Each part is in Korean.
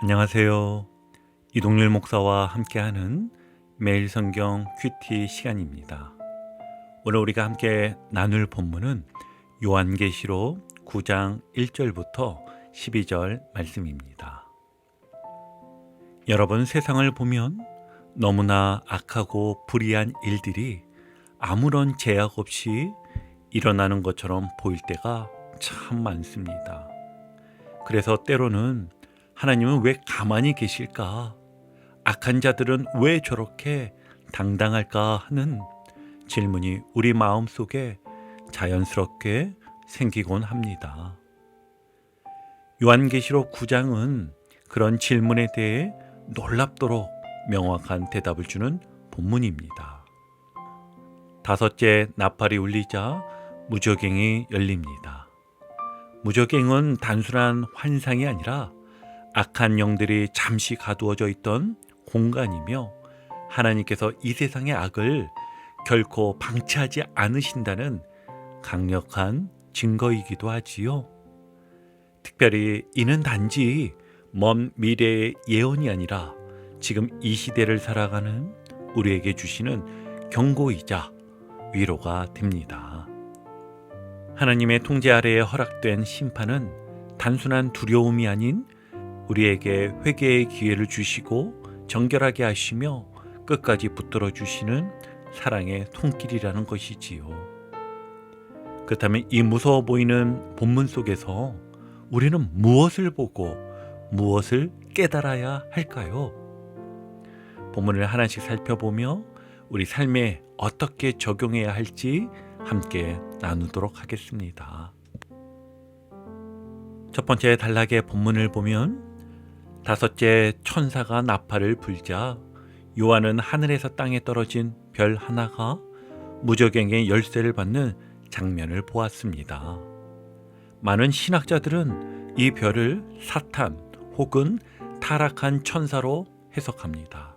안녕하세요. 이동률 목사와 함께하는 매일 성경 큐티 시간입니다. 오늘 우리가 함께 나눌 본문은 요한계시록 9장 1절부터 12절 말씀입니다. 여러분, 세상을 보면 너무나 악하고 불의한 일들이 아무런 제약 없이 일어나는 것처럼 보일 때가 참 많습니다. 그래서 때로는 하나님은 왜 가만히 계실까? 악한 자들은 왜 저렇게 당당할까? 하는 질문이 우리 마음속에 자연스럽게 생기곤 합니다. 요한계시록 9장은 그런 질문에 대해 놀랍도록 명확한 대답을 주는 본문입니다. 다섯째 나팔이 울리자 무저갱이 열립니다. 무저갱은 단순한 환상이 아니라 악한 영들이 잠시 가두어져 있던 공간이며 하나님께서 이 세상의 악을 결코 방치하지 않으신다는 강력한 증거이기도 하지요. 특별히 이는 단지 먼 미래의 예언이 아니라 지금 이 시대를 살아가는 우리에게 주시는 경고이자 위로가 됩니다. 하나님의 통제 아래에 허락된 심판은 단순한 두려움이 아닌 우리에게 회개의 기회를 주시고 정결하게 하시며 끝까지 붙들어 주시는 사랑의 손길이라는 것이지요. 그렇다면 이 무서워 보이는 본문 속에서 우리는 무엇을 보고 무엇을 깨달아야 할까요? 본문을 하나씩 살펴보며 우리 삶에 어떻게 적용해야 할지 함께 나누도록 하겠습니다. 첫 번째 단락의 본문을 보면 다섯째 천사가 나팔을 불자 요한은 하늘에서 땅에 떨어진 별 하나가 무저갱의 열쇠를 받는 장면을 보았습니다. 많은 신학자들은 이 별을 사탄 혹은 타락한 천사로 해석합니다.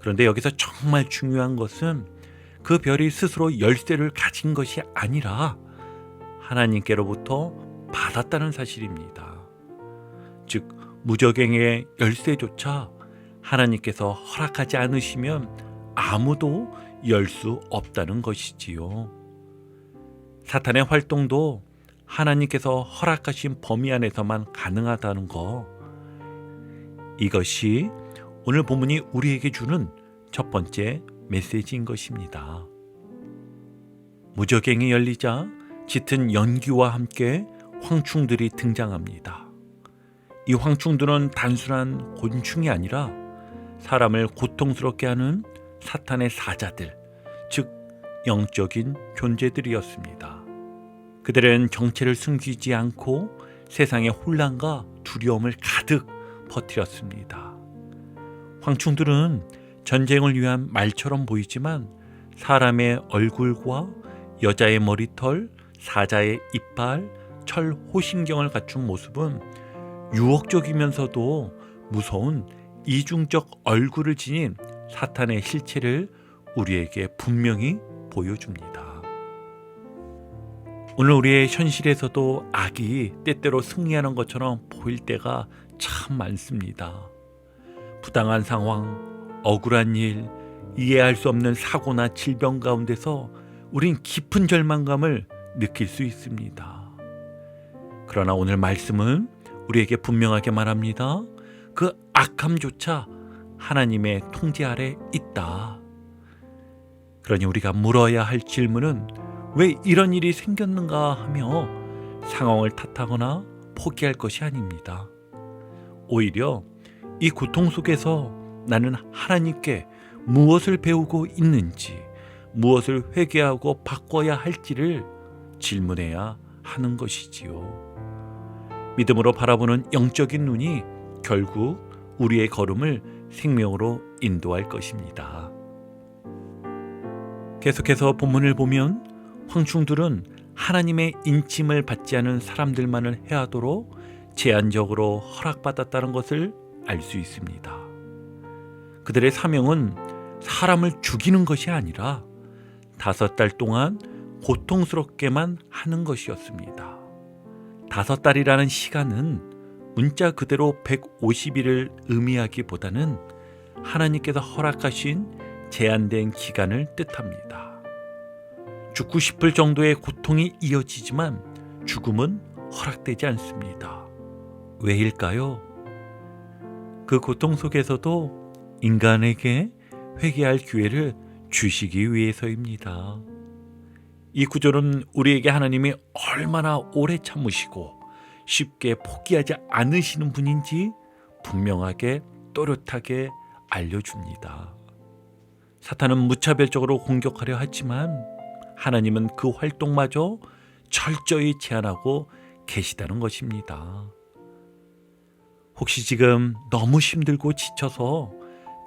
그런데 여기서 정말 중요한 것은 그 별이 스스로 열쇠를 가진 것이 아니라 하나님께로부터 받았다는 사실입니다. 즉 무저갱의 열쇠조차 하나님께서 허락하지 않으시면 아무도 열 수 없다는 것이지요. 사탄의 활동도 하나님께서 허락하신 범위 안에서만 가능하다는 것, 이것이 오늘 본문이 우리에게 주는 첫 번째 메시지인 것입니다. 무저갱이 열리자 짙은 연기와 함께 황충들이 등장합니다. 이 황충들은 단순한 곤충이 아니라 사람을 고통스럽게 하는 사탄의 사자들, 즉 영적인 존재들이었습니다. 그들은 정체를 숨기지 않고 세상의 혼란과 두려움을 가득 퍼뜨렸습니다. 황충들은 전쟁을 위한 말처럼 보이지만 사람의 얼굴과 여자의 머리털, 사자의 이빨, 철 호신경을 갖춘 모습은 유혹적이면서도 무서운 이중적 얼굴을 지닌 사탄의 실체를 우리에게 분명히 보여줍니다. 오늘 우리의 현실에서도 악이 때때로 승리하는 것처럼 보일 때가 참 많습니다. 부당한 상황, 억울한 일, 이해할 수 없는 사고나 질병 가운데서 우린 깊은 절망감을 느낄 수 있습니다. 그러나 오늘 말씀은 우리에게 분명하게 말합니다. 그 악함조차 하나님의 통제 아래 있다. 그러니 우리가 물어야 할 질문은 왜 이런 일이 생겼는가 하며 상황을 탓하거나 포기할 것이 아닙니다. 오히려 이 고통 속에서 나는 하나님께 무엇을 배우고 있는지, 무엇을 회개하고 바꿔야 할지를 질문해야 하는 것이지요. 믿음으로 바라보는 영적인 눈이 결국 우리의 걸음을 생명으로 인도할 것입니다. 계속해서 본문을 보면 황충들은 하나님의 인침을 받지 않은 사람들만을 해하도록 제한적으로 허락받았다는 것을 알 수 있습니다. 그들의 사명은 사람을 죽이는 것이 아니라 5달 동안 고통스럽게만 하는 것이었습니다. 5달이라는 시간은 문자 그대로 150일을 의미하기보다는 하나님께서 허락하신 제한된 기간을 뜻합니다. 죽고 싶을 정도의 고통이 이어지지만 죽음은 허락되지 않습니다. 왜일까요? 그 고통 속에서도 인간에게 회개할 기회를 주시기 위해서입니다. 이 구절은 우리에게 하나님이 얼마나 오래 참으시고 쉽게 포기하지 않으시는 분인지 분명하게 또렷하게 알려줍니다. 사탄은 무차별적으로 공격하려 하지만 하나님은 그 활동마저 철저히 제한하고 계시다는 것입니다. 혹시 지금 너무 힘들고 지쳐서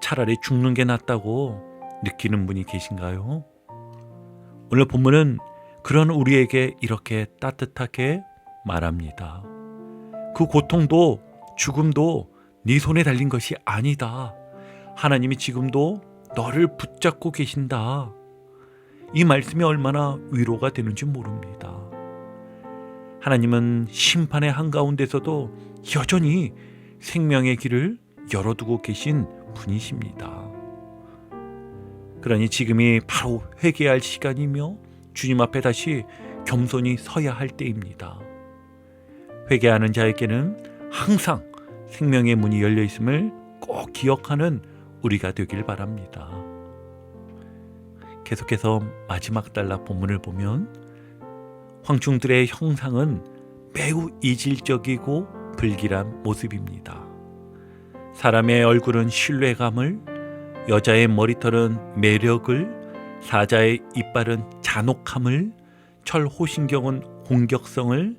차라리 죽는 게 낫다고 느끼는 분이 계신가요? 오늘 본문은 그런 우리에게 이렇게 따뜻하게 말합니다. 그 고통도 죽음도 네 손에 달린 것이 아니다. 하나님이 지금도 너를 붙잡고 계신다. 이 말씀이 얼마나 위로가 되는지 모릅니다. 하나님은 심판의 한가운데서도 여전히 생명의 길을 열어두고 계신 분이십니다. 그러니 지금이 바로 회개할 시간이며 주님 앞에 다시 겸손히 서야 할 때입니다. 회개하는 자에게는 항상 생명의 문이 열려 있음을 꼭 기억하는 우리가 되길 바랍니다. 계속해서 마지막 단락 본문을 보면 황충들의 형상은 매우 이질적이고 불길한 모습입니다. 사람의 얼굴은 신뢰감을, 여자의 머리털은 매력을, 사자의 이빨은 잔혹함을, 철호신경은 공격성을,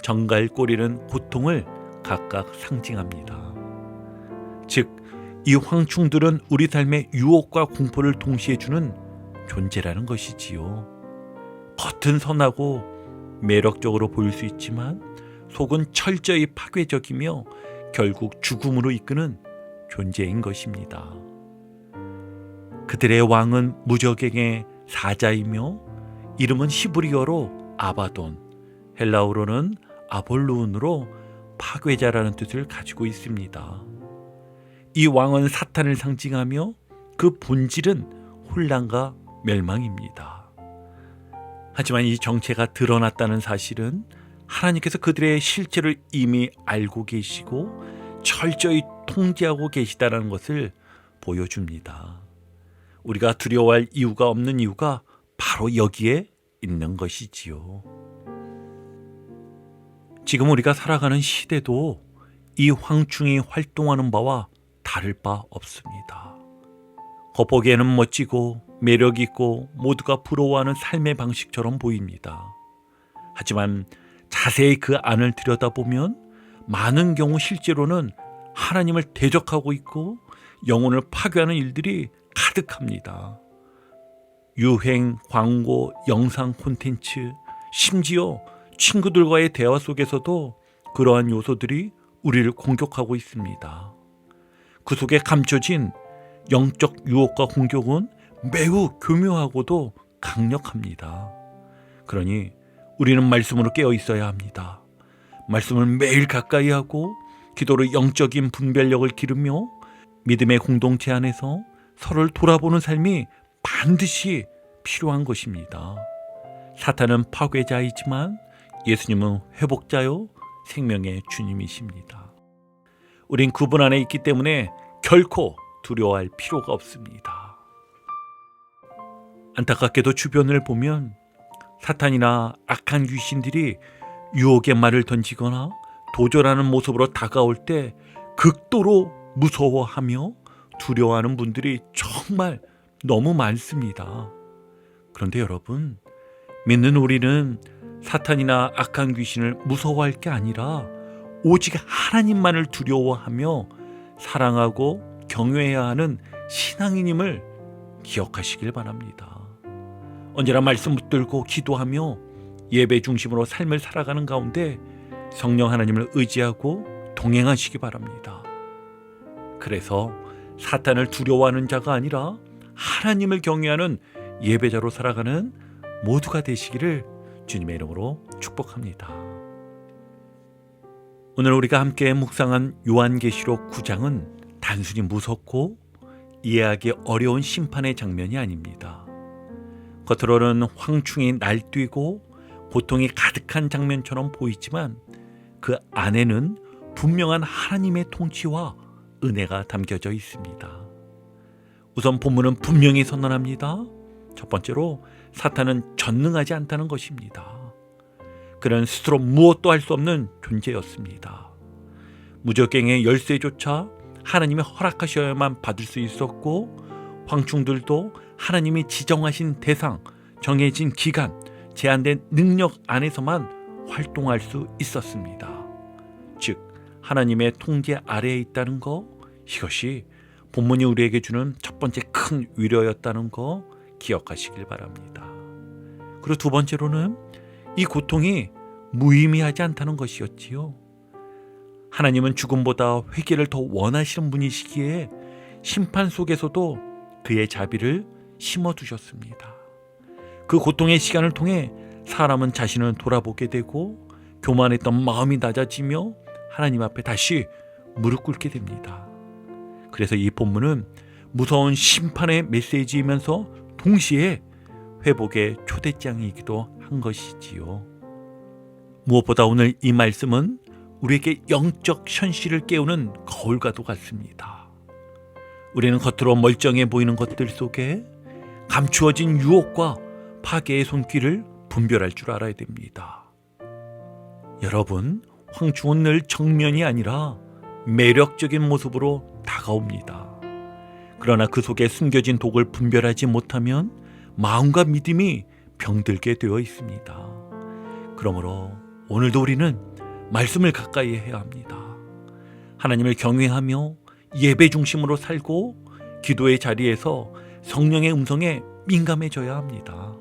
정갈꼬리는 고통을 각각 상징합니다. 즉, 이 황충들은 우리 삶의 유혹과 공포를 동시에 주는 존재라는 것이지요. 겉은 선하고 매력적으로 보일 수 있지만 속은 철저히 파괴적이며 결국 죽음으로 이끄는 존재인 것입니다. 그들의 왕은 무적행의 사자이며 이름은 히브리어로 아바돈, 헬라어로는 아볼루온으로 파괴자라는 뜻을 가지고 있습니다. 이 왕은 사탄을 상징하며 그 본질은 혼란과 멸망입니다. 하지만 이 정체가 드러났다는 사실은 하나님께서 그들의 실체를 이미 알고 계시고 철저히 통제하고 계시다는 것을 보여줍니다. 우리가 두려워할 이유가 없는 이유가 바로 여기에 있는 것이지요. 지금 우리가 살아가는 시대도 이 황충이 활동하는 바와 다를 바 없습니다. 겉보기에는 멋지고 매력 있고 모두가 부러워하는 삶의 방식처럼 보입니다. 하지만 자세히 그 안을 들여다보면 많은 경우 실제로는 하나님을 대적하고 있고 영혼을 파괴하는 일들이 가득합니다. 유행, 광고, 영상 콘텐츠, 심지어 친구들과의 대화 속에서도 그러한 요소들이 우리를 공격하고 있습니다. 그 속에 감춰진 영적 유혹과 공격은 매우 교묘하고도 강력합니다. 그러니 우리는 말씀으로 깨어 있어야 합니다. 말씀을 매일 가까이 하고 기도로 영적인 분별력을 기르며 믿음의 공동체 안에서 서로를 돌아보는 삶이 반드시 필요한 것입니다. 사탄은 파괴자이지만 예수님은 회복자요 생명의 주님이십니다. 우린 그분 안에 있기 때문에 결코 두려워할 필요가 없습니다. 안타깝게도 주변을 보면 사탄이나 악한 귀신들이 유혹의 말을 던지거나 도전하는 모습으로 다가올 때 극도로 무서워하며 두려워하는 분들이 정말 너무 많습니다. 그런데 여러분, 믿는 우리는 사탄이나 악한 귀신을 무서워할 게 아니라 오직 하나님만을 두려워하며 사랑하고 경외해야 하는 신앙인임을 기억하시길 바랍니다. 언제나 말씀 붙들고 기도하며 예배 중심으로 삶을 살아가는 가운데 성령 하나님을 의지하고 동행하시기 바랍니다. 그래서 사탄을 두려워하는 자가 아니라 하나님을 경외하는 예배자로 살아가는 모두가 되시기를 주님의 이름으로 축복합니다. 오늘 우리가 함께 묵상한 요한계시록 9장은 단순히 무섭고 이해하기 어려운 심판의 장면이 아닙니다. 겉으로는 황충이 날뛰고 고통이 가득한 장면처럼 보이지만 그 안에는 분명한 하나님의 통치와 은혜가 담겨져 있습니다. 우선 본문은 분명히 선언합니다. 첫 번째로 사탄은 전능하지 않다는 것입니다. 그는 스스로 무엇도 할 수 없는 존재였습니다. 무적갱의 열쇠조차 하나님이 허락하셔야만 받을 수 있었고 황충들도 하나님이 지정하신 대상, 정해진 기간, 제한된 능력 안에서만 활동할 수 있었습니다. 즉 하나님의 통제 아래에 있다는 거, 이것이 본문이 우리에게 주는 첫 번째 큰 위로였다는 거 기억하시길 바랍니다. 그리고 두 번째로는 이 고통이 무의미하지 않다는 것이었지요. 하나님은 죽음보다 회개를 더 원하시는 분이시기에 심판 속에서도 그의 자비를 심어두셨습니다. 그 고통의 시간을 통해 사람은 자신을 돌아보게 되고 교만했던 마음이 낮아지며 하나님 앞에 다시 무릎 꿇게 됩니다. 그래서 이 본문은 무서운 심판의 메시지이면서 동시에 회복의 초대장이기도 한 것이지요. 무엇보다 오늘 이 말씀은 우리에게 영적 현실을 깨우는 거울과도 같습니다. 우리는 겉으로 멀쩡해 보이는 것들 속에 감추어진 유혹과 파괴의 손길을 분별할 줄 알아야 됩니다. 여러분, 황충은 늘 정면이 아니라 매력적인 모습으로 다가옵니다. 그러나 그 속에 숨겨진 독을 분별하지 못하면 마음과 믿음이 병들게 되어 있습니다. 그러므로 오늘도 우리는 말씀을 가까이 해야 합니다. 하나님을 경외하며 예배 중심으로 살고 기도의 자리에서 성령의 음성에 민감해져야 합니다.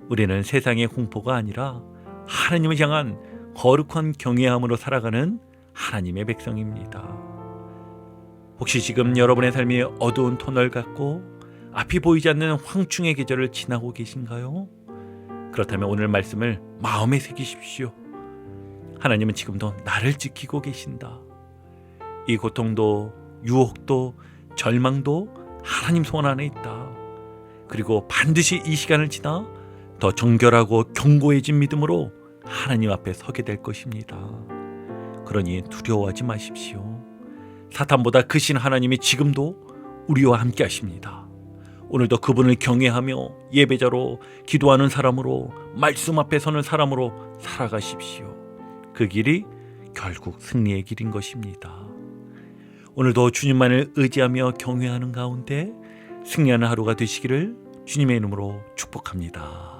우리는 세상의 공포가 아니라 하나님을 향한 거룩한 경외함으로 살아가는 하나님의 백성입니다. 혹시 지금 여러분의 삶이 어두운 터널 같고 앞이 보이지 않는 황충의 계절을 지나고 계신가요? 그렇다면 오늘 말씀을 마음에 새기십시오. 하나님은 지금도 나를 지키고 계신다. 이 고통도 유혹도 절망도 하나님 손 안에 있다. 그리고 반드시 이 시간을 지나 더 정결하고 견고해진 믿음으로 하나님 앞에 서게 될 것입니다. 그러니 두려워하지 마십시오. 사탄보다 크신 하나님이 지금도 우리와 함께 하십니다. 오늘도 그분을 경외하며 예배자로 기도하는 사람으로 말씀 앞에 서는 사람으로 살아가십시오. 그 길이 결국 승리의 길인 것입니다. 오늘도 주님만을 의지하며 경외하는 가운데 승리하는 하루가 되시기를 주님의 이름으로 축복합니다.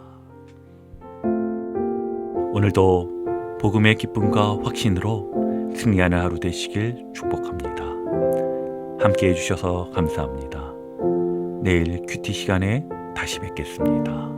오늘도 복음의 기쁨과 확신으로 승리하는 하루 되시길 축복합니다. 함께 해주셔서 감사합니다. 내일 큐티 시간에 다시 뵙겠습니다.